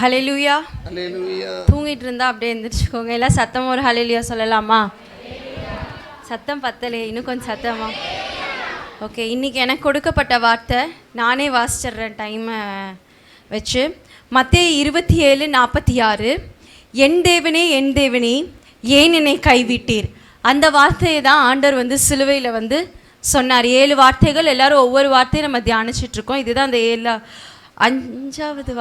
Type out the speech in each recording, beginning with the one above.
ஹல்லேலூயா. ஹல்லேலூயா. தூங்கிட்டு இருந்தா அப்படியே எந்திரிச்சுக்கோங்க. எல்லாம் சத்தமாக ஒரு ஹல்லேலூயா சொல்லலாமா? சத்தம் பத்தலே, இன்னும் கொஞ்சம் சத்தமா. ஓகே, இன்றைக்கி எனக்கு கொடுக்கப்பட்ட வார்த்தை நானே வாசிச்சிட்றேன் டைமை வச்சு. மத்தேயு 27:46, என் தேவனே என் தேவனே ஏன் என்னை கைவிட்டீர். அந்த வார்த்தையை தான் ஆண்டவர் சிலுவையில் சொன்னார். 7 வார்த்தைகள், எல்லோரும் ஒவ்வொரு வார்த்தையும் நம்ம தியானிச்சிட்ருக்கோம். இதுதான் அந்த 5வது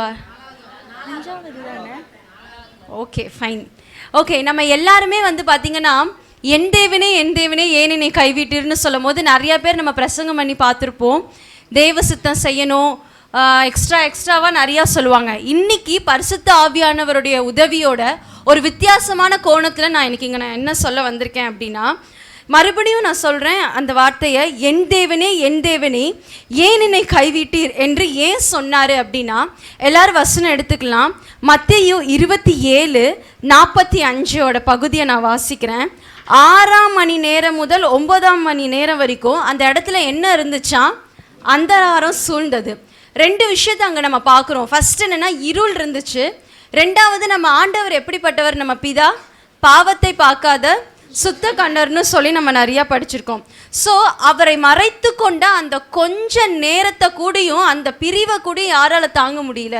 தானே? Okay, fine. ஓகே, நம்ம எல்லாருமே பார்த்திங்கன்னா என் தேவனே ஏன் என்னை கைவிட்டீர்னு சொல்லும் போது நிறையா பேர் நம்ம பிரசங்கம் பண்ணி பார்த்துருப்போம். தேவ சித்தம் செய்யணும், எக்ஸ்ட்ராவாக நிறையா சொல்லுவாங்க. இன்றைக்கி பரிசுத்த ஆவியானவருடைய உதவியோட ஒரு வித்தியாசமான கோணத்தில் நான் இன்றைக்கி நான் என்ன சொல்ல வந்திருக்கேன் அப்படின்னா, மறுபடியும் நான் சொல்கிறேன் அந்த வார்த்தையை, என் தேவனே ஏன் என்னை கைவிட்டீர் என்று ஏன் சொன்னார் அப்படின்னா, எல்லோரும் வசனம் எடுத்துக்கலாம். மத்தேயு 27:45 பகுதியை நான் வாசிக்கிறேன். 6ஆம் மணி நேரம் முதல் 9ஆம் மணி நேரம் வரைக்கும் அந்த இடத்துல என்ன இருந்துச்சா, அந்தகாரம் சூழ்ந்தது. 2 விஷயத்தை அங்கே நம்ம பார்க்குறோம். ஃபஸ்ட் என்னென்னா, இருள் இருந்துச்சு. 2வது, நம்ம ஆண்டவர் எப்படிப்பட்டவர், நம்ம பிதா பாவத்தை பார்க்காத சுத்த கண்ணர்னு சொல்லி நம்ம நிறையா படிச்சிருக்கோம். ஸோ அவரை மறைத்து கொண்ட அந்த கொஞ்ச நேரத்தை கூடியும், அந்த பிரிவை கூட யாரால் தாங்க முடியல?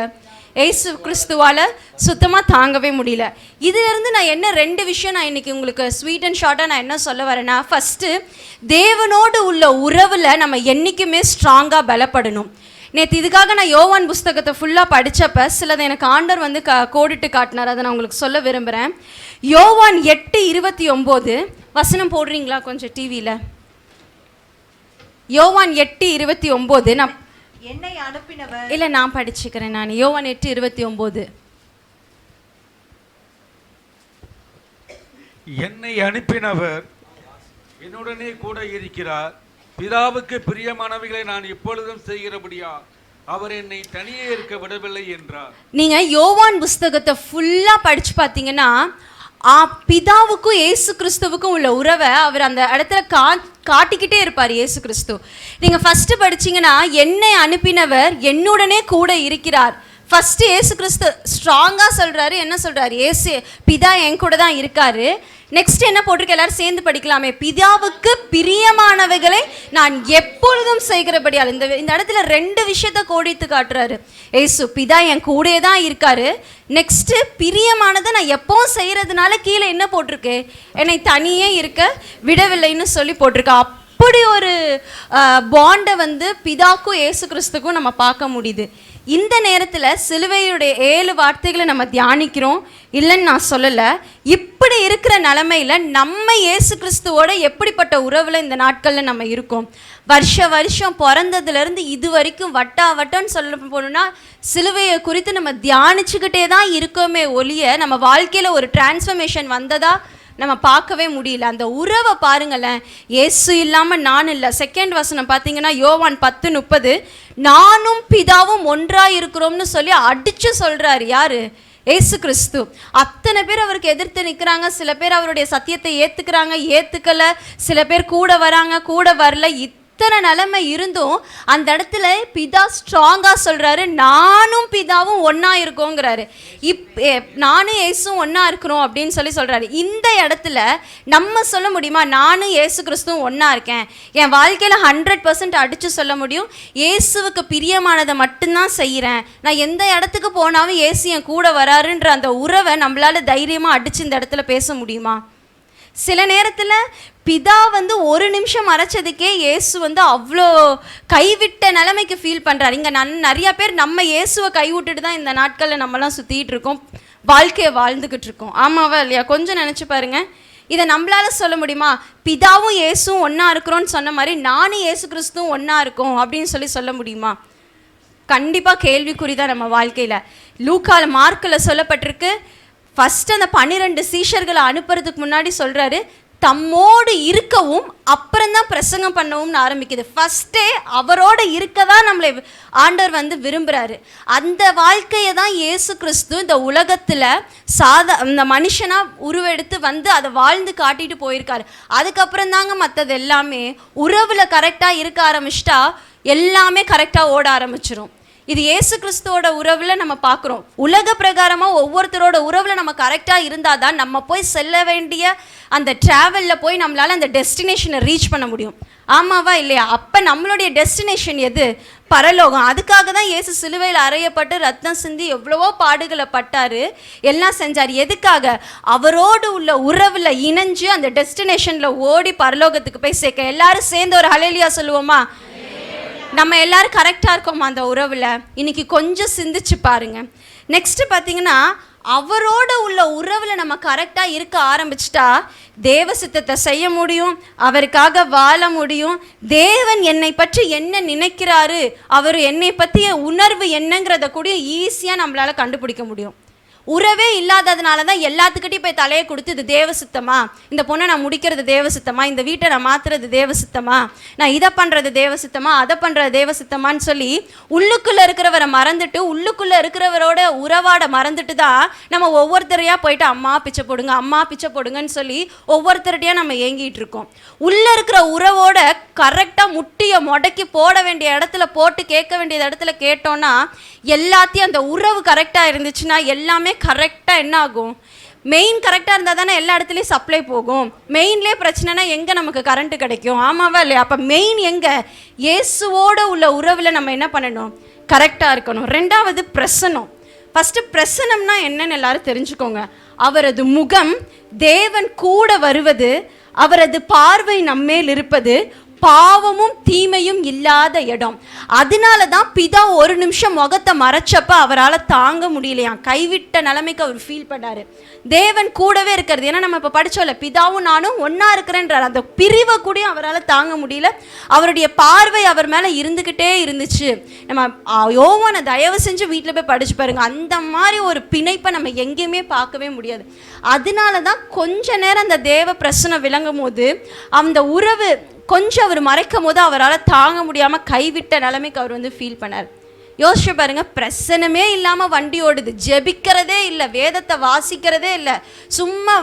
ஏசு கிறிஸ்துவால் சுத்தமாக தாங்கவே முடியல. இதிலிருந்து நான் என்ன 2 விஷயம் நான் இன்றைக்கி உங்களுக்கு ஸ்வீட் அண்ட் ஷார்ட்டாக நான் என்ன சொல்ல வரேன்னா, ஃபஸ்ட்டு, தேவனோடு உள்ள உறவில் நம்ம என்றைக்குமே ஸ்ட்ராங்காக பலப்படணும். நேற்று இதுக்காக நான் யோவான் புஸ்தகத்தை ஃபுல்லாக படித்தப்போ சிலதை எனக்கு ஆண்டவர் கோடிட்டு காட்டினார். அதை நான் உங்களுக்கு சொல்ல விரும்புகிறேன். யோவான் 8:29 வசனம் போடுறீங்களா கொஞ்சம் டிவியில்? யோவான் 8:29. நான் என்னை அனுப்பினவர் இல்லை, நான் படிச்சுக்கிறேன். நான் யோவான் 8:29, என்னை அனுப்பினவர் என்னுடனே கூட இருக்கிறார். பிதாவுக்கு பிரியமானவைகளை நான் இப்பொழுதும் செய்கிறபடியா அவர் என்னை தனியே இருக்க விடவில்லை என்றார். நீங்கள் யோவான் புஸ்தகத்தை ஃபுல்லாக படித்து பார்த்தீங்கன்னா, பிதாவுக்கும் ஏசு கிறிஸ்துவுக்கும் உள்ள உறவை அவர் அந்த இடத்துல காட்டிக்கிட்டே இருப்பார் ஏசு கிறிஸ்து. நீங்கள் ஃபஸ்ட்டு படிச்சிங்கன்னா, என்னை அனுப்பினவர் என்னுடனே கூட இருக்கிறார். ஃபஸ்ட்டு ஏசு கிறிஸ்து ஸ்ட்ராங்காக சொல்கிறாரு. என்ன சொல்கிறாரு? ஏசு பிதா என் கூட தான் இருக்காரு. நெக்ஸ்ட் என்ன போட்டிருக்கு? எல்லாரும் சேர்ந்து படிக்கலாமே. பிதாவுக்கு பிரியமானவைகளை நான் எப்பொழுதும் செய்கிறபடியால். இந்த இடத்துல 2 விஷயத்த கோடித்து காட்டுறாரு ஏசு. பிதா என் கூட தான் இருக்காரு. நெக்ஸ்ட்டு, பிரியமானதை நான் எப்பவும் செய்கிறதுனால கீழே என்ன போட்டிருக்கு? என்னை தனியே இருக்க விடவில்லைன்னு சொல்லி போட்டிருக்கு. அப்படி ஒரு பாண்டை பிதாக்கும் ஏசு கிறிஸ்துக்கும் நம்ம பார்க்க முடியுது. இந்த நேரத்தில் சிலுவையுடைய 7 வார்த்தைகளை நம்ம தியானிக்கிறோம், இல்லைன்னு நான் சொல்லலை. இப்படி இருக்கிற நிலமையில் நம்ம இயேசு கிறிஸ்துவோட எப்படிப்பட்ட உறவில் இந்த நாட்களில் நம்ம இருக்கோம்? வருஷம் பிறந்ததுலேருந்து இது வரைக்கும் வட்டம்னு சொல்ல போனோம்னா சிலுவையை குறித்து நம்ம தியானிச்சுக்கிட்டே தான் இருக்கோமே ஒழிய நம்ம வாழ்க்கையில் ஒரு டிரான்ஸ்ஃபர்மேஷன் வந்ததா நம்ம பார்க்கவே முடியல. அந்த உறவை பாருங்களேன். இயேசு இல்லாமல் நான் இல்லை. 2nd வசனம் பார்த்தீங்கன்னா, யோவான் 10:30, நானும் பிதாவும் ஒன்றாக இருக்கிறோம்னு சொல்லி அடித்து சொல்கிறார். யார்? ஏசு கிறிஸ்து. அத்தனை பேர் அவருக்கு எதிர்த்து நிற்கிறாங்க. சில பேர் அவருடைய சத்தியத்தை ஏற்றுக்கலை. சில பேர் கூட வராங்க, கூட வரல. இத்தனை நிலைமை இருந்தும் அந்த இடத்துல பிதா ஸ்ட்ராங்காக சொல்கிறாரு, நானும் பிதாவும் ஒன்றா இருக்கோங்கிறாரு. நானும் ஏசும் ஒன்றா இருக்கிறோம் அப்படின்னு சொல்லி சொல்கிறாரு. இந்த இடத்துல நம்ம சொல்ல முடியுமா, நானும் ஏசு கிறிஸ்துவும் ஒன்றா இருக்கேன்? என் வாழ்க்கையில் 100% அடித்து சொல்ல முடியும், ஏசுவுக்கு பிரியமானதை மட்டும்தான் செய்கிறேன். நான் எந்த இடத்துக்கு போனாலும் ஏசு என் கூட வராருன்ற அந்த உறவை நம்மளால் தைரியமாக அடித்து இந்த இடத்துல பேச முடியுமா? சில நேரத்தில் பிதா 1 நிமிஷம் மறைச்சதுக்கே இயேசு அவ்வளோ கைவிட்ட நிலைமைக்கு ஃபீல் பண்ணுறாரு. இங்கே நிறையா பேர் நம்ம இயேசுவை கைவிட்டுட்டு தான் இந்த நாட்களில் நம்மலாம் சுற்றிட்டு இருக்கோம், வாழ்க்கையை வாழ்ந்துக்கிட்டு இருக்கோம். ஆமாவா இல்லையா? கொஞ்சம் நினச்சி பாருங்கள். இதை நம்மளால சொல்ல முடியுமா? பிதாவும் இயேசுவும் ஒன்றா இருக்கிறோன்னு சொன்ன மாதிரி நானும் இயேசு கிறிஸ்துவும் ஒன்றா இருக்கோம் அப்படின்னு சொல்ல முடியுமா? கண்டிப்பாக கேள்விக்குறி தான் நம்ம வாழ்க்கையில். லூக்கால மார்க்கில் சொல்லப்பட்டிருக்கு, ஃபஸ்ட்டு அந்த 12 சீஷர்களை அனுப்புறதுக்கு முன்னாடி சொல்கிறாரு, தம்மோடு இருக்கவும் அப்புறம்தான் பிரசங்கம் பண்ணவும்னு ஆரம்பிக்குது. ஃபஸ்ட்டே அவரோட இருக்க தான் நம்மளை ஆண்டவர் விரும்புகிறாரு. அந்த வாழ்க்கையை தான் இயேசு கிறிஸ்து இந்த உலகத்தில் இந்த மனுஷனாக உருவெடுத்து அதை வாழ்ந்து காட்டிட்டு போயிருக்காரு. அதுக்கப்புறம் தாங்க மற்றது எல்லாமே. உறவில் கரெக்டாக இருக்க ஆரம்பிச்சிட்டா எல்லாமே கரெக்டாக ஓட ஆரம்பிச்சிடும். இது இயேசு கிறிஸ்துவோட உறவுல நம்ம பார்க்குறோம். உலக பிரகாரமாக ஒவ்வொருத்தரோட உறவுல நம்ம கரெக்டாக இருந்தால் தான் நம்ம போய் செல்ல வேண்டிய அந்த ட்ராவலில் போய் நம்மளால் அந்த டெஸ்டினேஷனை ரீச் பண்ண முடியும். ஆமாவா இல்லையா? அப்போ நம்மளுடைய டெஸ்டினேஷன் எது? பரலோகம். அதுக்காக தான் இயேசு சிலுவையில் அறையப்பட்டு ரத்தம் சிந்தி எவ்வளவோ பாடுகளை பட்டார், எல்லாம் செஞ்சார். எதுக்காக? அவரோடு உள்ள உறவில் இணைஞ்சு அந்த டெஸ்டினேஷனில் ஓடி பரலோகத்துக்கு போய் சேர்க்க. எல்லாரும் சேர்ந்து ஒரு ஹல்லேலூயா சொல்லுவோமா? நம்ம எல்லாரும் கரெக்டாக இருக்கோமா அந்த உறவில்? இன்னைக்கு கொஞ்சம் சிந்திச்சு பாருங்க. நெக்ஸ்ட் பார்த்தீங்கன்னா, அவரோட உள்ள உறவில் நம்ம கரெக்டாக இருக்க ஆரம்பிச்சிட்டா தேவ சித்தத்தை செய்ய முடியும், அவருக்காக வாழ முடியும். தேவன் என்னை பற்றி என்ன நினைக்கிறாரு, அவர் என்னை பற்றிய உணர்வு என்னங்கிறத கூட ஈஸியாக நம்மளால் கண்டுபிடிக்க முடியும். உறவே இல்லாததுனால தான் எல்லாத்துக்கிட்டையும் போய் தலையை கொடுத்து இது தேவ சித்தமா, இந்த பொண்ணை நான் முடிக்கிறது தேவ சித்தமா, இந்த வீட்டை நான் மாற்றுறது தேவ சித்தமா, நான் இதை பண்ணுறது தேவ சித்தமா, அதை பண்ணுறது தேவ சித்தமான்னு சொல்லி உள்ளுக்குள்ளே இருக்கிறவரை மறந்துட்டு உள்ளுக்குள்ளே இருக்கிறவரோட உறவாட மறந்துட்டு தான் நம்ம ஒவ்வொருத்தரையாக போயிட்டு அம்மா பிச்சை போடுங்க, அம்மா பிச்சை போடுங்கன்னு சொல்லி ஒவ்வொருத்தருடையாக நம்ம ஏங்கிட்டு இருக்கோம். உள்ளே இருக்கிற உறவோட கரெக்டாக முட்டியை முடக்கி போட வேண்டிய இடத்துல போட்டு கேட்க வேண்டிய இடத்துல கேட்டோன்னா எல்லாத்தையும் அந்த உறவு கரெக்டாக இருந்துச்சுன்னா எல்லாமே கரெக்டாக என்ன ஆகும்? மெயின் கரெக்டாக இருந்தால் தானே எல்லா இடத்துலையும் சப்ளை போகும். மெயின்லேயே பிரச்சனைனா எங்கே நமக்கு கரண்ட்டு கிடைக்கும்? ஆமாவா இல்லையா? அப்போ மெயின் எங்கே? இயேசுவோடு உள்ள உறவில் நம்ம என்ன பண்ணணும்? கரெக்டாக இருக்கணும். ரெண்டாவது பிரசனம். ஃபஸ்ட்டு பிரசனம்னா என்னன்னு எல்லாரும் தெரிஞ்சுக்கோங்க. அவரது முகம், தேவன் கூட வருவது, அவரது பார்வை நம்மேல் இருப்பது, பாவமும் தீமையும் இல்லாத இடம். அதனால தான் பிதா ஒரு நிமிஷம் முகத்தை மறைச்சப்ப அவரால் தாங்க முடியலையாம். கைவிட்ட நிலைமைக்கு அவர் ஃபீல் பண்ணாரு. தேவன் கூடவே இருக்கிறது. ஏன்னா நம்ம இப்போ படிச்சோம்ல, பிதாவும் நானும் ஒன்னா இருக்கிறேன்றார். அந்த பிரிவை கூட அவரால் தாங்க முடியல. அவருடைய பார்வை அவர் மேலே இருந்துக்கிட்டே இருந்துச்சு. நம்ம யோவானை தயவு செஞ்சு வீட்டில் போய் படிச்சு பாருங்க. அந்த மாதிரி ஒரு பிணைப்பை நம்ம எங்கேயுமே பார்க்கவே முடியாது. அதனால தான் கொஞ்ச நேரம் அந்த தேவ பிரசனம் விளங்கும் போது அந்த உறவு கொஞ்சம் அவர் மறைக்கும் போது அவரால் தாங்க முடியாமல் கைவிட்ட நிலைமைக்கு அவர் ஃபீல் பண்ணார். யோசிச்சு பாருங்க, பிரசனமே இல்லாமல் வண்டி ஓடுது, ஜெபிக்கிறதே இல்லை, வேதத்தை வாசிக்கிறதே இல்லை, சும்மா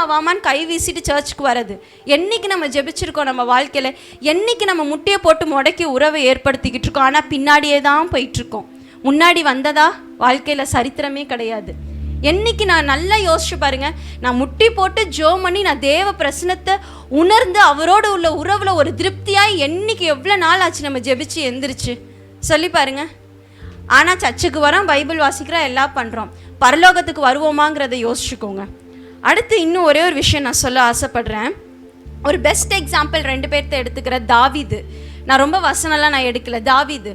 வாமான்னு கை வீசிட்டு சர்ச்சுக்கு வர்றது. என்னைக்கு நம்ம ஜெபிச்சிருக்கோம் நம்ம வாழ்க்கையில்? என்னைக்கு நம்ம முட்டையை போட்டு முடக்கி உறவை ஏற்படுத்திக்கிட்டு இருக்கோம்? ஆனால் பின்னாடியே தான் போயிட்டுருக்கோம். முன்னாடி வந்ததா வாழ்க்கையில் சரித்திரமே கிடையாது. என்னைக்கு நான் நல்லா யோசிச்சு பாருங்க, நான் முட்டி போட்டு ஜோம் பண்ணி நான் தேவ பிரசனத்தை உணர்ந்து அவரோட உள்ள உறவுல ஒரு திருப்தியாய் என்னைக்கு எவ்வளோ நாள் ஆச்சு நம்ம ஜெபிச்சு எந்திரிச்சு சொல்லி பாருங்க. ஆனால் சர்ச்சுக்கு வரோம், பைபிள் வாசிக்கிறோம், எல்லாம் பண்ணுறோம். பரலோகத்துக்கு வருவோமாங்கிறத யோசிச்சுக்கோங்க. அடுத்து இன்னும் ஒரே ஒரு விஷயம் நான் சொல்ல ஆசைப்படுறேன். ஒரு பெஸ்ட் எக்ஸாம்பிள் 2 பேர்த்த எடுத்துக்கிற தாவீது. நான் ரொம்ப வசனம்லாம் நான் எடுக்கல. தாவீது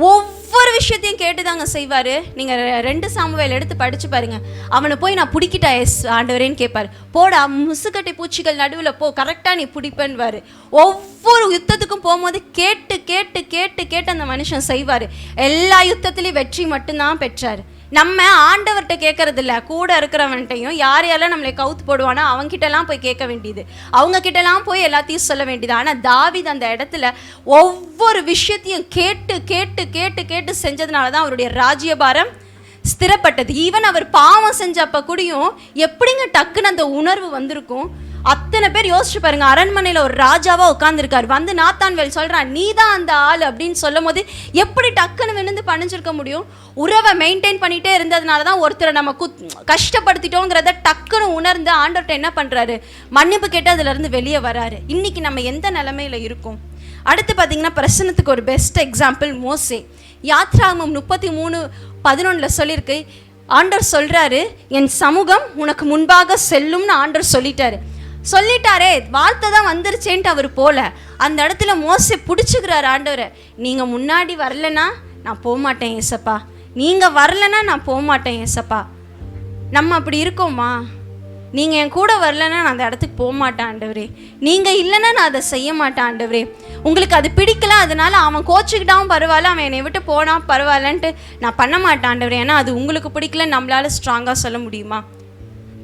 ஒவ்வொரு விஷயத்தையும் கேட்டுதாங்க செய்வார். நீங்கள் 2 சாமுவேல் எடுத்து படித்து பாருங்க. அவனை போய் நான் பிடிக்கிட்டா எஸ் ஆண்டவரேன்னு கேட்பார். போடா முசுக்கட்டை பூச்சிகள் நடுவில் போ, கரெக்டாக நீ பிடிப்பேன்வார். ஒவ்வொரு யுத்தத்துக்கும் போகும்போது கேட்டு கேட்டு கேட்டு கேட்டு அந்த மனுஷன் செய்வார். எல்லா யுத்தத்துலேயும் வெற்றி மட்டும்தான் பெற்றார். நம்ம ஆண்டவர்கிட்ட கேட்கறது இல்லை, கூட இருக்கிறவன்ட்டையும் யார் யாரெல்லாம் நம்மளை கவுத்து போடுவானோ அவங்ககிட்டலாம் போய் கேட்க வேண்டியது, அவங்க கிட்டலாம் போய் எல்லாத்தையும் சொல்ல வேண்டியது. ஆனால் தாவீது அந்த இடத்துல ஒவ்வொரு விஷயத்தையும் கேட்டு கேட்டு கேட்டு கேட்டு செஞ்சதுனால தான் அவருடைய ராஜ்யபாரம் ஸ்திரப்பட்டது. ஈவன் அவர் பாவம் செஞ்சப்ப கூடயும் எப்படிங்க டக்குன்னு அந்த உணர்வு வந்திருக்கும்? அத்தனை பேர் யோசிச்சு பாருங்க. அரண்மனையில் ஒரு ராஜாவா உட்காந்துருக்காரு. நாத்தான்வேல் சொல்றான், நீ தான் அந்த ஆள் அப்படின்னு சொல்லும் போது எப்படி டக்குன்னு விழுந்து பணிஞ்சிருக்க முடியும்? உறவை மெயின்டைன் பண்ணிட்டே இருந்ததுனால தான் ஒருத்தரை நம்ம கஷ்டப்படுத்திட்டோங்கிறத டக்குன்னு உணர்ந்து ஆண்டவர்கிட்ட என்ன பண்றாரு? மன்னிப்பு கேட்டு அதுல இருந்து வெளியே வராரு. இன்னைக்கு நம்ம எந்த நிலைமையில இருக்கோம்? அடுத்து பார்த்தீங்கன்னா பிரசனத்துக்கு ஒரு பெஸ்ட் எக்ஸாம்பிள் மோசே. யாத்ராகமம் 33:11 சொல்லியிருக்கு. ஆண்டவர் சொல்றாரு, என் சமூகம் உனக்கு முன்பாக செல்லும்னு ஆண்டவர் சொல்லிட்டாரே, வார்த்தை தான் வந்துருச்சேன்ட்டு அவர் போல அந்த இடத்துல மோசே பிடிச்சிக்கிறார் ஆண்டவரை. நீங்கள் முன்னாடி வரலன்னா நான் போகமாட்டேன் ஏசப்பா, நீங்கள் வரலன்னா நான் போகமாட்டேன் ஏசப்பா. நம்ம அப்படி இருக்கோமா? நீங்கள் என் கூட வரலன்னா நான் அந்த இடத்துக்கு போக மாட்டேன் ஆண்டவரே, நீங்கள் இல்லைன்னா நான் அதை செய்ய மாட்டேன் ஆண்டவரே. உங்களுக்கு அது பிடிக்கல, அதனால அவன் கோச்சிக்கிட்டாவும் பரவாயில்ல, அவன் என்னை விட்டு போனால் பரவாயில்லன்ட்டு நான் பண்ண மாட்டேன் ஆண்டவரே. ஏன்னா அது உங்களுக்கு பிடிக்கல, நம்மளால ஸ்ட்ராங்காக சொல்ல முடியுமா?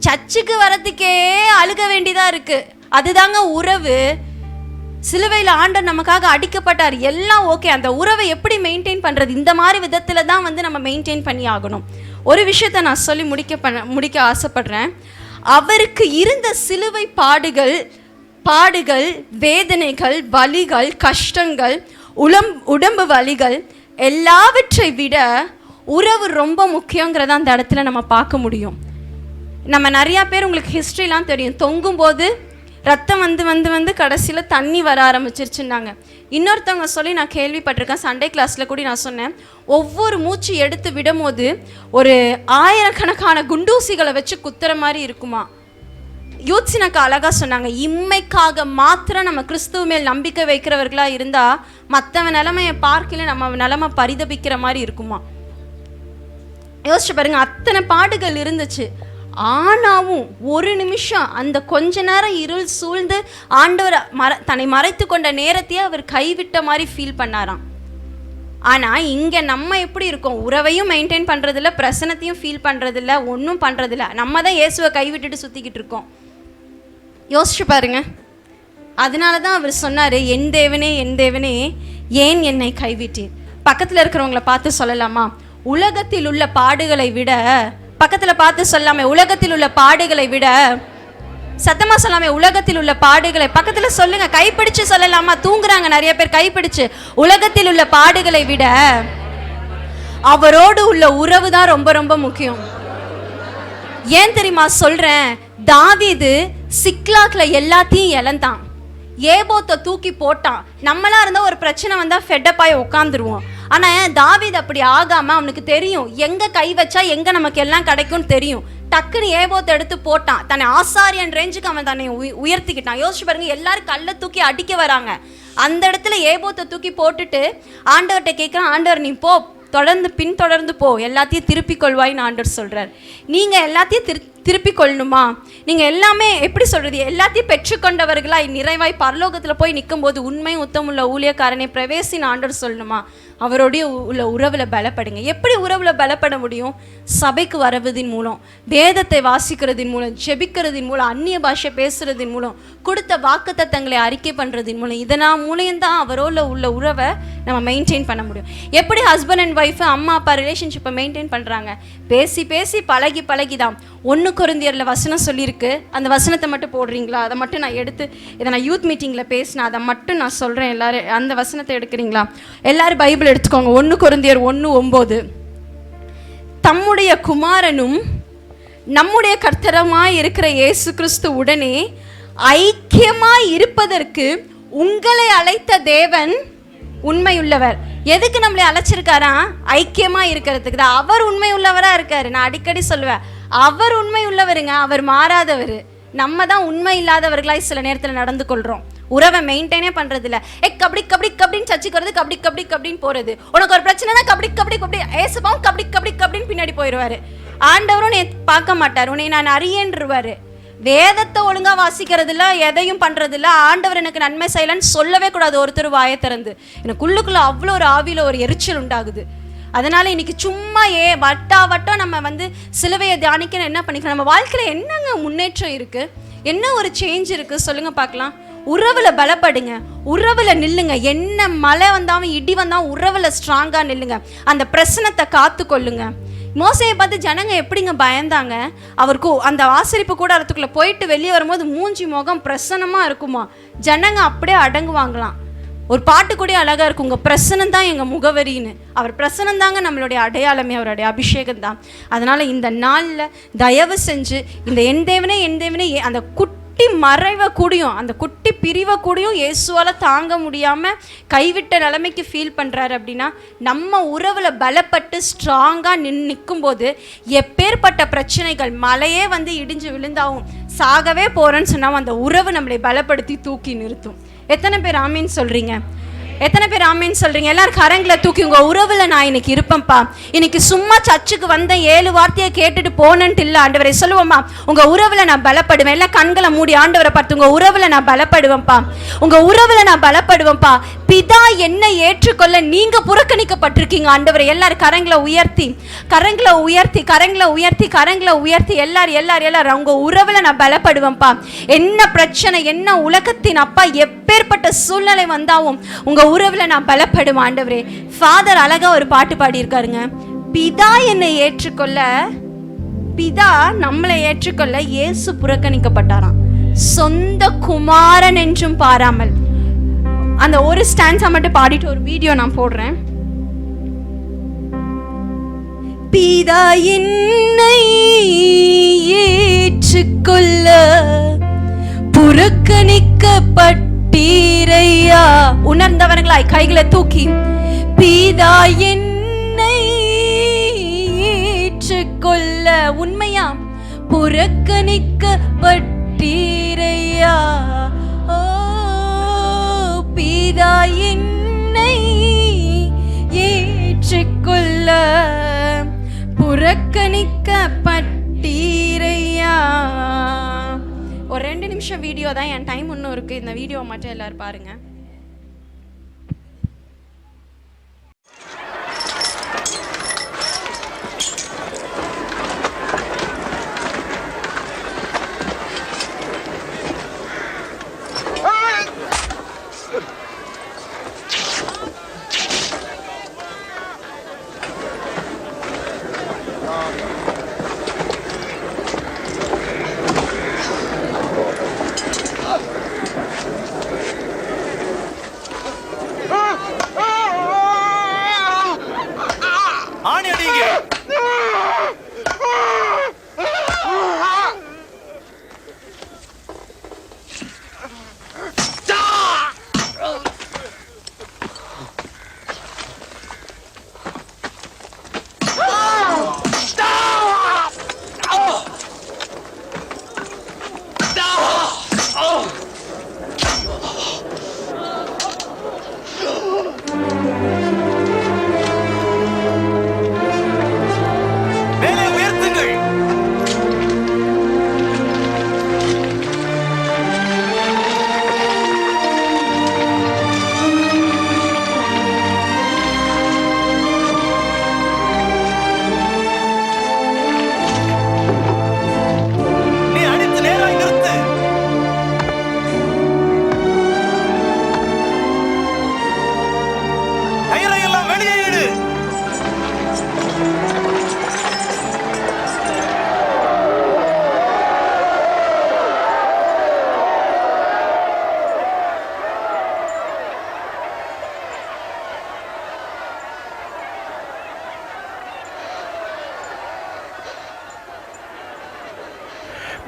சர்ச்சுக்கு வரதுக்கே அழுக வேண்டியதாக இருக்குது. அதுதாங்க உறவு. சிலுவையில் ஆண்டவர் நமக்காக அடிக்கப்பட்டார், எல்லாம் ஓகே. அந்த உறவை எப்படி மெயின்டைன் பண்ணுறது? இந்த மாதிரி விதத்தில் தான் நம்ம மெயின்டைன் பண்ணி ஆகணும். ஒரு விஷயத்தை நான் சொல்லி முடிக்க ஆசைப்படுறேன். அவருக்கு இருந்த சிலுவை பாடுகள், வேதனைகள், வலிகள், கஷ்டங்கள், உடம்பு வலிகள் எல்லாவற்றை விட உறவு ரொம்ப முக்கியங்கிறத அந்த இடத்துல நம்ம பார்க்க முடியும். நம்ம நிறையா பேர், உங்களுக்கு ஹிஸ்ட்ரிலாம் தெரியும், தொங்கும் போது ரத்தம் வந்து வந்து வந்து கடைசியில் தண்ணி வர ஆரம்பிச்சிருச்சுன்னாங்க. இன்னொருத்தவங்க சொல்லி நான் கேள்விப்பட்டிருக்கேன், சண்டே கிளாஸில் கூட நான் சொன்னேன், ஒவ்வொரு மூச்சு எடுத்து விடும்போது ஒரு 1000கணக்கான குண்டூசிகளை வச்சு குத்துற மாதிரி இருக்குமா. யூத்ஸினக்கு அழகாக சொன்னாங்க, இம்மைக்காக மாத்திரம் நம்ம கிறிஸ்துவ மேல் நம்பிக்கை வைக்கிறவர்களாக இருந்தால் மற்றவன் நிலைமையை பார்க்கல நம்ம நிலைமை பரிதபிக்கிற மாதிரி இருக்குமா. யோசிச்சு பாருங்க, அத்தனை பாடுகள் இருந்துச்சு. ஆனாவும் ஒரு நிமிஷம் அந்த கொஞ்ச நேரம் இருள் சூழ்ந்து ஆண்டவர் தன்னை மறைத்து கொண்ட நேரத்தையே அவர் கைவிட்ட மாதிரி ஃபீல் பண்ணாராம். ஆனால் இங்கே நம்ம எப்படி இருக்கோம், உறவையும் மெயின்டைன் பண்ணுறதில்ல, பிரசனத்தையும் ஃபீல் பண்ணுறதில்ல, ஒன்றும் பண்ணுறதில்ல. நம்ம தான் இயேசுவை கைவிட்டுட்டு சுற்றிக்கிட்டு இருக்கோம். யோசிச்சு பாருங்க. அதனால தான் அவர் சொன்னார், என் தேவனே என் தேவனே ஏன் என்னை கைவிட்டீர். பக்கத்தில் இருக்கிறவங்கள பார்த்து சொல்லலாமா, உலகத்தில் உள்ள பாடுகளை விட, பக்கத்தில் பார்த்து சொல்லாமே, உலகத்தில் உள்ள பாடுகளை விட, சத்தமா சொல்லாமே, உலகத்தில் உள்ள பாடுகளை பக்கத்தில் சொல்லுங்க, கைப்பிடிச்சு சொல்லலாமா, தூங்குறாங்க நிறைய பேர், கைப்பிடிச்சு, உலகத்தில் உள்ள பாடுகளை விட அவரோடு உள்ள உறவு தான் ரொம்ப ரொம்ப முக்கியம். ஏன் தெரியுமா சொல்றேன், தாவீது சிக்லாக்ல எல்லாத்தையும் இழந்தான், ஏபோத்தை தூக்கி போட்டான். நம்மளா இருந்தா ஒரு பிரச்சனை வந்தா ஃபெட்டப்பாய் உட்காந்துருவோம். ஆனா தாவீது அப்படி ஆகாம, அவனுக்கு தெரியும் எங்க கை வச்சா எங்க நமக்கு எல்லாம் கிடைக்கும்னு தெரியும். டக்குன்னு ஏபோத்தை எடுத்து போட்டான். தன்னை ஆசாரியன் ரேஞ்சுக்கு அவன் தன்னை உயர்த்திக்கிட்டான். யோசிச்சு பாருங்க, எல்லாரும் கல்லை தூக்கி அடிக்க வராங்க, அந்த இடத்துல ஏபோத்தை தூக்கி போட்டுட்டு ஆண்டவர்கிட்ட கேட்குறான், ஆண்டவர் நீ போ, தொடர்ந்து பின்தொடர்ந்து போ, எல்லாத்தையும் திருப்பிக் கொள்வாயின்னு ஆண்டவர் சொல்றார். நீங்க எல்லாத்தையும் திருப்பி கொள்ளணுமா, நீங்கள் எல்லாமே எப்படி சொல்கிறது, எல்லாத்தையும் பெற்றுக்கொண்டவர்களாய் நிறைவாய் பரலோகத்தில் போய் நிற்கும் போது உண்மை உத்தமுள்ள ஊழியக்காரனை பிரவேசின்னு ஆண்டவர் சொல்லணுமா, அவருடைய உள்ள உறவில் பலப்படுங்க. எப்படி உறவில் பலப்பட முடியும், சபைக்கு வரவதின் மூலம், வேதத்தை வாசிக்கிறதின் மூலம், ஜெபிக்கிறதின் மூலம், அந்நிய பாஷை பேசுகிறதின் மூலம், கொடுத்த வாக்குத்தத்தங்களை அறிக்கை பண்ணுறதின் மூலம், இதனால் மூலியம்தான் அவரோட உள்ள உறவை நம்ம மெயின்டைன் பண்ண முடியும். எப்படி ஹஸ்பண்ட் அண்ட் ஒய்ஃபு அம்மா அப்பா ரிலேஷன்ஷிப்பை மெயின்டைன் பண்ணுறாங்க, பேசி பேசி பழகி பழகி தான். 1 கொரிந்தியரில் வசனம் சொல்லியிருக்கு, அந்த வசனத்தை மட்டும் போடுறீங்களா, அதை மட்டும் நான் எடுத்து, இதை நான் யூத் மீட்டிங்கில் பேசினேன், அதை மட்டும் நான் சொல்கிறேன், எல்லோரும் அந்த வசனத்தை எடுக்கிறீங்களா, எல்லோரும் பைபிள் எடுத்துக்கோங்க. 1 கொரிந்தியர் 1:9, தம்முடைய குமாரனும் நம்முடைய கர்த்தருமாய் இருக்கிற இயேசு கிறிஸ்து உடனே ஐக்கியமாய் இருப்பதற்கு உங்களை அழைத்த தேவன் உண்மையுள்ளவர். எதுக்கு நம்மளை அழைச்சிருக்காரா, ஐக்கியமா இருக்கிறதுக்கு தான். அவர் உண்மை உள்ளவராக இருக்காரு. நான் அடிக்கடி சொல்லுவேன், அவர் உண்மை உள்ளவருங்க, அவர் மாறாதவர். நம்ம தான் உண்மை இல்லாதவர்களாய் சில நேரத்தில் நடந்து கொள்கிறோம், உறவை மெயின்டைனே பண்ணுறதில்ல. கபடி கபடி கபடின்னு சச்சிக்கிறது, கபடி கபடி கபடின்னு போகிறது. உனக்கு ஒரு பிரச்சனைனா கபடி கபடி கபடி, ஏசுபாவும் கபடி கபடி கபடின்னு பின்னாடி போயிடுவார். ஆண்டவரும் நீ பார்க்க மாட்டார், உன்னை நான் அறியேன்றுவார். வேதத்தை ஒழுங்காக வாசிக்கிறதில்ல, எதையும் பண்ணுறதில்ல, ஆண்டவர் எனக்கு நன்மை செய்யலன்னு சொல்லவே கூடாது ஒருத்தர் வாயை திறந்து. எனக்கு உள்ளுக்குள்ளே அவ்வளோ ஒரு ஆவியில் ஒரு எரிச்சல் உண்டாகுது. அதனால் இன்றைக்கி சும்மா வட்டம் நம்ம சிலுவையை தியானிக்க என்ன பண்ணிக்கலாம், நம்ம வாழ்க்கையில் என்னங்க முன்னேற்றம் இருக்குது, என்ன ஒரு சேஞ்ச் இருக்குது சொல்லுங்கள் பார்க்கலாம். உறவில் பலப்படுங்க, உறவில் நில்லுங்க. என்ன மழை வந்தாலும் இடி வந்தாலும் உறவில் ஸ்ட்ராங்காக நில்லுங்க. அந்த பிரச்சனத்தை காத்து கொள்ளுங்க. மோசையை பார்த்து ஜனங்க எப்படிங்க பயந்தாங்க. அவருக்கு அந்த ஆசரிப்பு கூட அதுக்குள்ளே போயிட்டு வெளியே வரும்போது மூஞ்சி முகம் பிரசன்னமாக இருக்குமா, ஜனங்க அப்படியே அடங்குவாங்களாம். ஒரு பாட்டு கூட அழகாக இருக்கும், உங்கள் பிரசனம் தான் எங்கள் முகவரின்னு. அவர் பிரசனம் தாங்க நம்மளுடைய அடையாளமே, அவருடைய அபிஷேகம் தான். அதனால் இந்த நாளில் தயவு செஞ்சு இந்த என் தேவனே அந்த குட்டி மறைவை கூடியும், அந்த குட்டி பிரிவை கூடியும் இயேசுவால் தாங்க முடியாமல் கைவிட்ட நிலைமைக்கு ஃபீல் பண்ணுறாரு அப்படின்னா, நம்ம உறவில் பலப்பட்டு ஸ்ட்ராங்காக நிற்கும்போது எப்பேற்பட்ட பிரச்சனைகள் மலையே இடிஞ்சு விழுந்தாவும் சாகவே போகிறேன்னு சொன்னாவும் அந்த உறவு நம்மளை பலப்படுத்தி தூக்கி நிறுத்தும். எத்தனை பேர் ஆமீன் சொல்கிறீங்க? எத்தனை பேர் ஆமீன் சொல்கிறீங்க? எல்லாரும் கரங்களை தூக்கி, உங்கள் உறவில் நான் இன்னைக்கு இருப்பேன்ப்பா, இன்னைக்கு சும்மா சர்ச்சுக்கு வந்த 7 வார்த்தையை கேட்டுட்டு போனேன்ட்டு இல்லை, ஆண்டவரை சொல்லுவோம்மா, உங்கள் உறவில் நான் பலப்படுவேன். எல்லாம் கண்களை மூடி ஆண்டவரை பார்த்து, உங்கள் உறவில் நான் பலப்படுவேன்ப்பா, உங்கள் உறவில் நான் பலப்படுவேன்ப்பா. பிதா என்னை ஏற்றுக்கொள்ள நீங்கள் புறக்கணிக்கப்பட்டிருக்கீங்க ஆண்டவரை. எல்லாரும் கரங்களை உயர்த்தி கரங்களை உயர்த்தி கரங்களை உயர்த்தி கரங்களை உயர்த்தி எல்லாரும் உங்கள் உறவில் நான் பலப்படுவேன்ப்பா. என்ன பிரச்சனை, என்ன உலகத்தின் அப்பா எப்பேற்பட்ட சூழ்நிலை வந்தாவும் உங்கள் உறவில் நான் பலப்படுவேன் ஆண்டவரே. ஃபாதர் அழகா ஒரு பாட்டு பாடியிருக்காருங்க, பிதா என்னை ஏற்றுக்கொள்ள, பிதா நம்மளை ஏற்றுக்கொள்ள இயேசு புறக்கணிக்கப்பட்டாராம், சொந்த குமாரன் என்றும் பாராமல். அந்த ஒரு ஸ்டான்ஸா மட்டும் பாடிட்டு ஒரு வீடியோ நான் போடுறேன். பிதா என்னை ஏற்றுக்கொள்ள புறக்கணிக்கப்பட்டீரையா. உணர்ந்தவர்களாய் கைகளை தூக்கி, பிதா என்னை ஏற்றுக்கொள்ள, உண்மையா புறக்கணிக்கப்பட்டீரையா. ஓ பிதா என்னை ஏற்றுக்கொள்ள புறக்கணிக்கப்பட்டீரையா. ஒரு 2 நிமிஷம் வீடியோ தான், என் டைம் இன்னும் இருக்கு. இந்த வீடியோ மட்டும் எல்லாரும் பாருங்க.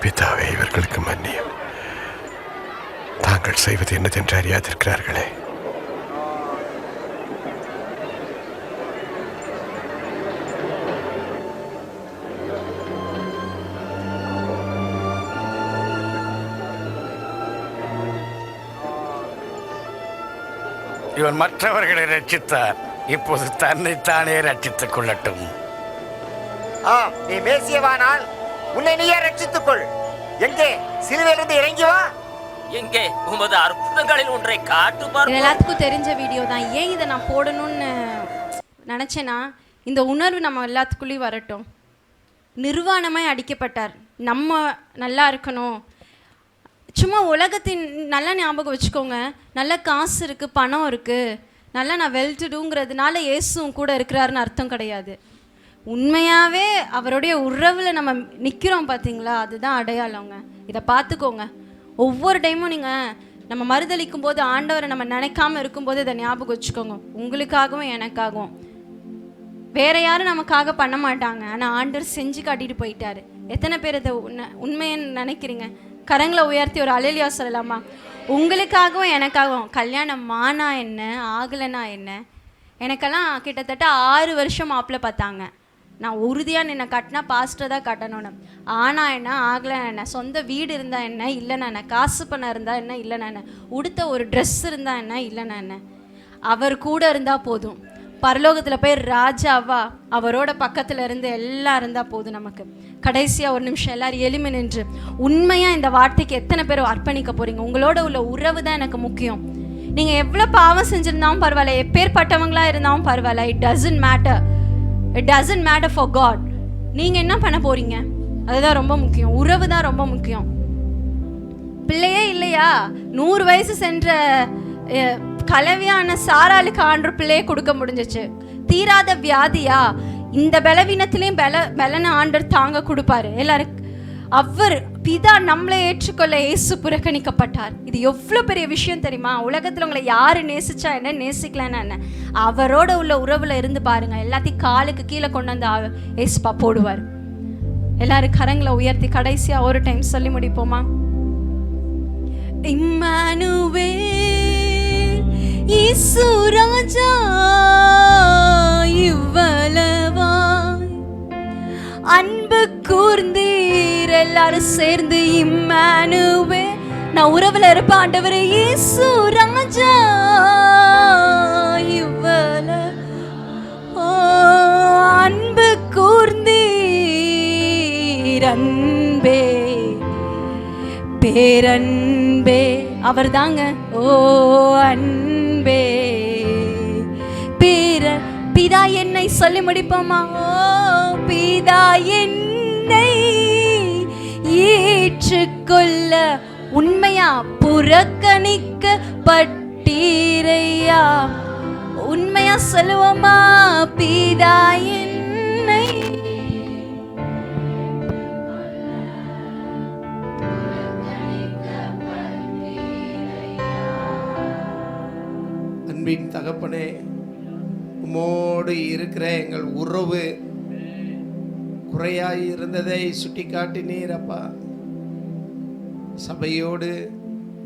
பிதாவே, இவர்களுக்கு மன்னியும், தாங்கள் செய்வது என்னதென்று அறியாதிருக்கிறார்களே. இவன் மற்றவர்களை ரட்சித்தார், இப்போது தன்னைத்தானே ரட்சித்துக் கொள்ளட்டும். நீ மேசியவானால் உன்னை நீயே ரட்சித்துக் கொள். எங்கே சிலுவையிலிருந்து இறங்கி வா. எங்கே உமது அற்புதங்களில் ஒன்றை காட்டு பார். எல்லாத்துக்கும் தெரிஞ்ச வீடியோ தான். ஏன் இதை நான் போடணும்னு நினச்சேன்னா, இந்த உணர்வு நம்ம எல்லாத்துக்குள்ளேயும் வரட்டும். நிர்வாணமாய் அடிக்கப்பட்டார், நம்ம நல்லா இருக்கணும். சும்மா உலகத்தின் நல்ல ஞாபகம் வச்சுக்கோங்க. நல்ல காசு இருக்குது, பணம் இருக்குது, நல்லா நான் வெல் டு டூங்கிறதுனால இயேசுவும் கூட இருக்கிறாருன்னு அர்த்தம் கிடையாது. உண்மையாகவே அவருடைய உறவில் நம்ம நிற்கிறோம் பார்த்தீங்களா, அதுதான் அடையாளங்க. இதை பார்த்துக்கோங்க. ஒவ்வொரு டைமும் நீங்கள் நம்ம மறுதளிக்கும் போது, ஆண்டவரை நம்ம நினைக்காம இருக்கும்போது இதை ஞாபகம் வச்சுக்கோங்க. உங்களுக்காகவும் எனக்காகவும் வேற யாரும் நமக்காக பண்ண மாட்டாங்க, ஆனால் ஆண்டவர் செஞ்சு காட்டிட்டு போயிட்டாரு. எத்தனை பேர் இதை உண்மைன்னு நினைக்கிறீங்க? கரங்களை உயர்த்தி ஒரு அல்லேலூயா சொல்லலாமா? உங்களுக்காகவும் எனக்காகவும். கல்யாணம் ஆனா என்ன, ஆகலைன்னா என்ன? எனக்கெல்லாம் கிட்டத்தட்ட 6 வருஷம் மாப்பிள்ளை பார்த்தாங்க. நான் உறுதியாக நின்ன கட்டினா பாஸ்டர் தான் கட்டணும்னு. ஆனா என்ன, ஆகலைன்னா என்ன? சொந்த வீடு இருந்தால் என்ன, இல்லைன்னா என்ன? காசு பணம் இருந்தால் என்ன, இல்லைன்னா என்ன? உடுத்த ஒரு ட்ரெஸ் இருந்தால் என்ன, இல்லைன்னா என்ன? அவர் கூட இருந்தால் போதும். பரலோகத்தில் போய் ராஜாவா அவரோட பக்கத்தில் இருந்து எல்லாம் இருந்தால் போதும் நமக்கு. கடைசியாக ஒரு நிமிஷம் எல்லாரும் எளிமை நின்று உண்மையாக இந்த வார்த்தைக்கு எத்தனை பேர் அர்ப்பணிக்க போகிறீங்க? உங்களோட உள்ள உறவு தான் எனக்கு முக்கியம். நீங்கள் எவ்வளோ பாவம் செஞ்சுருந்தாலும் பரவாயில்ல, எப்பேற்பட்டவங்களாக இருந்தாலும் பரவாயில்ல, it doesn't matter for God. நீங்கள் என்ன பண்ண போகிறீங்க? அதுதான் ரொம்ப முக்கியம். உறவு தான் ரொம்ப முக்கியம். பிள்ளையே இல்லையா? 100 வயசு சென்ற கலவியான சாராளுக்கு ஆண்டவர் பிள்ளையை கொடுக்க முடிஞ்சிச்சு. தீராத வியாதியா? இந்த பலவீனத்திலையும் பலனை ஆண்டவர் தாங்க கொடுப்பாரு. எல்லாரும் அவர் பிதா நம்மளை ஏற்றுக்கொள்ள இயேசு புறக்கணிக்கப்பட்டார். இது எவ்வளோ பெரிய விஷயம் தெரியுமா? உலகத்தில் உங்களை யார் நேசிச்சா என்ன, நேசிக்கலன்னா என்ன, அவரோட உள்ள உறவில் இருந்து பாருங்க. எல்லாத்தையும் காலுக்கு கீழே கொண்டு வந்து ஏசுப்பா போடுவார். எல்லாரும் கரங்களை உயர்த்தி கடைசியா ஒரு டைம் சொல்லி முடிப்போமா? இம்மானுவேல் இயேசு ராஜா இவ்வளவாய் அன்பு கூர்ந்தீர். எல்லாரும் சேர்ந்து இம்மானுவேல். நான் உறவுல இருப்பேன் ஆண்டவரே. இயேசு ராஜா இவ்வளவு அன்பு கூர்ந்தீர். அன்பே பேரன்பே அவர் தாங்க. ஓ அன்பே பிதா என்னை சொல்லி முடிப்போமா? ஓ பிதா என்னை ஏற்றுக்கொள்ள உண்மையா புறக்கணிக்கப்பட்டீரையா. உண்மையா சொல்லுவோமா? பிதா என்னை அன்பின் தகப்பனே, உம்மோடு இருக்கிற எங்கள் உறவு குறையாய் இருந்ததை சுட்டி காட்டினீர் அப்பா. சபையோடு,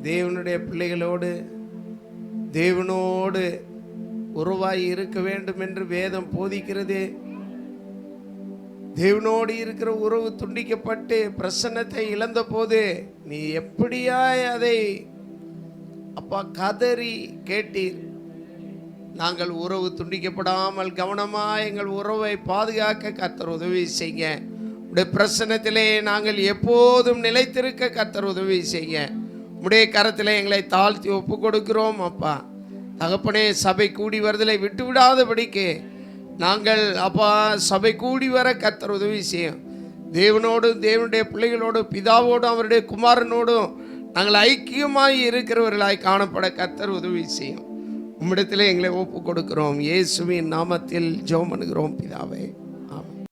தேவனுடைய பிள்ளைகளோடு, தேவனோடு உறவாய் இருக்க வேண்டும் என்று வேதம் போதிக்கிறது. தேவனோடு இருக்கிற உறவு துண்டிக்கப்பட்டு பிரசன்னத்தை இழந்த போது நீ எப்படியாய் அதை அப்பா கதறி கேட்டீர். நாங்கள் உறவு துண்டிக்கப்படாமல் கவனமாக எங்கள் உறவை பாதுகாக்க கர்த்தர் உதவி செய்ய. உடைய பிரசன்னத்திலே நாங்கள் எப்போதும் நிலைத்திருக்க கர்த்தர் உதவி செய்ய. உடைய கரத்திலே எங்களை தாழ்த்தி ஒப்பு கொடுக்கிறோம் அப்பா. தகப்பனே, சபை கூடி வருதலை விட்டு விடாதபடிக்கு நாங்கள் அப்பா சபை கூடி வர கர்த்தர் உதவி செய்யும். தேவனோடும் தேவனுடைய பிள்ளைகளோடும் பிதாவோடும் அவருடைய குமாரனோடும் நாங்கள் ஐக்கியமாய் இருக்கிறவர்களாய் காணப்பட கர்த்தர் உதவி செய்யும். உம்மிடத்தில் எங்களை ஒப்பு கொடுக்கிறோம். இயேசுவின் நாமத்தில் ஜெபம் பண்ணுகிறோம் பிதாவே.